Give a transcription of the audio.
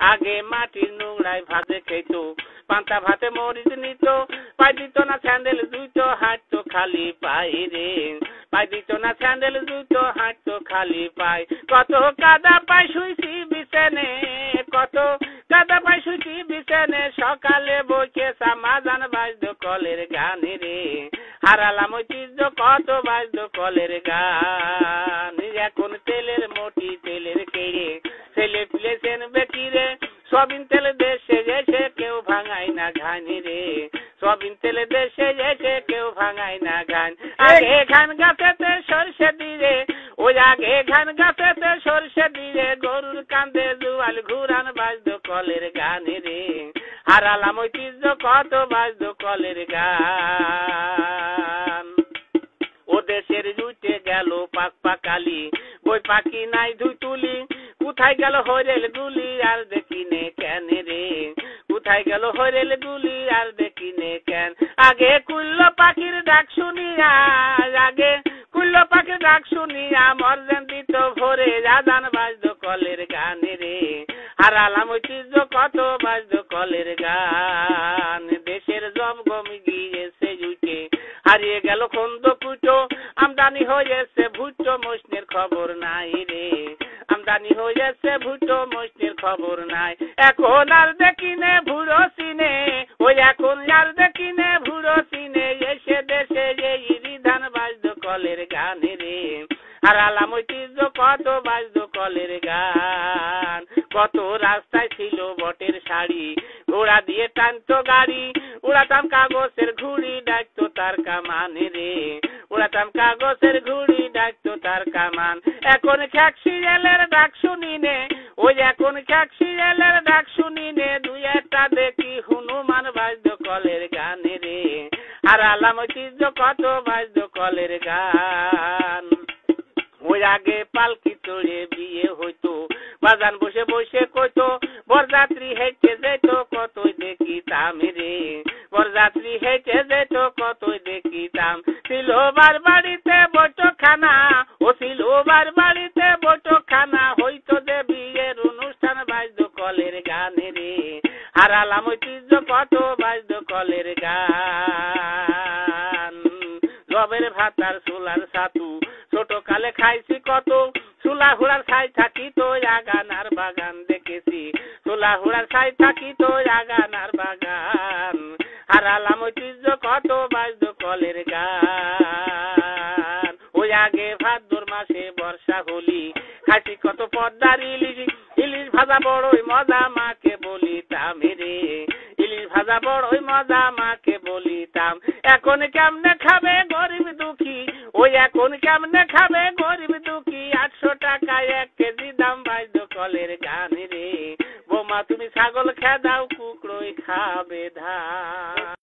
আগে মাটির নোংরায় ভাজে খেত, পান্তা ভাতে মরিচ নিত, পাই দিত না স্যান্ডেল জুতো, হাঁটতো খালি পায়ে রে। পাই দিত না স্যান্ডেল জুতো, হাঁটতো খালি পায়। কত কাদা পাই শুইছি বিছানে, কত কাদা পাই শুইছি বিছানে, সকালে বইকে সামাজান বাজতো কলের গানে রে। হারালাম ঐতিহ্য কত বাজতো কলের গান। এখন তেলের মোটি তেলের কেড়ে ছেলে পিলেছেন বেটিরে, সবিন তেলে দেশে যেছে কেউ ভাঙাই না ঘানি রে। সবিন তেলে দেশে যেছে কেউ ভাঙাই না ঘান। আগে ধান গাছেতে সরষে দিরে, ওই আগে ধান গাছেতে সরষে দিরে, গরুর কান্দে জুয়াল ঘুরান বাজতো কলের গানে রে। হারালাম ঐতিহ্য কত বাজতো কলের গান। ও দেশের জুটে গেল পাক পাকালি, বই পাখি নাই ধুই তুলি, কোথায় গেল হরেল গুলি আর দেখিনে কেন রে। কোথায় গেল হরেল গুলি আর দেখিনে কেন। আগে কুল্লো পাখির ডাক শুনিয়া, আগে কুল্লো পাখির ডাক শুনিয়া মর্জেন দিত ভোরে, রাজান বাজতো কলের গানে রে। হারালাম ঐতিহ্য কত বাজতো কলের গান। দেশের জমগম গিয়েছে জুটে, হারিয়ে গেল খন্দ কুটো, আমদানি হয়েছে ভুট্টো মশনের খবর নাই রে। আমদানি হয়েছে ভুট্টো মশনের খবর নাই। এখন আর দেখিনে ভুড়ো সিনে, ওই এখন আর দেখিনে ভুড়ো সিনে, এসে দেশে এই ধান বাজতো কলের গানে রে। হারালাম ঐতিহ্য কত বাজতো কলের গান। কত রাস্তায় ছিল বটের শাড়ি, ঘোড়া দিয়ে টানতো গাড়ি, উড়াতাম কাগজের ঘুড়ি, ডাকতো তার কামান রে। উড়াতাম কাগজের ঘুড়ি, ডাকতো তার কামান। এখন খ্যাক সিরিয়ালের ডাক শুনিনে, ওই এখন খ্যাক সিরিয়ালের ডাক শুনিনে, দুই একটা দেখি হনুমান বাজতো কলের গানে রে। হারালাম ঐতিহ্য কত বাজতো কলের গান। ওই আগে পালকি চড়ে বিয়ে হইতো, বাজান বসে বসে কইতো, বরযাত্রী হেঁটে যেত কতই দেখিতাম রে। বরযাত্রী হেঁটে যেত কতই দেখিতাম। ছিল বার বাড়িতে বৈঠকখানা, ও ছিল বার বাড়িতে বৈঠকখানা, হইতো যে বিয়ের অনুষ্ঠান বাজতো কলের গানে রে। হারালাম ঐতিহ্য কত বাজতো কলের গান। জবের ভাতার সোলার সাতু, ছোট কালে খাইছি কত, চুলা হুড়ার ছাই থাকি তো আগানার বাগান দেখেছি, চুলা হুড়ার ছাই থাকি তো আগানার বাগান। হারালাম ঐতিহ্য কত বাজতো কলের গান। ওই আগে ভাদ্র মাসে বর্ষা হলি, খাইছি কত পদ্মার ইলিশ, ইলিশ ভাজা বড়ই মজা মাকে বলিতাম রে। ইলিশ ভাজা বড়ই মজা মাকে বলিতাম। এখন কেমনে খাবে গরিব দুঃখী, ওই এখন কেমনে খাবে গরিব দুঃখী, 800 টাকায় 1 কেজি দাম বাজতো কলের গানে রে। বৌমা তুমি ছাগল খেয়ে দাও, কুকুরই খাবে ধান।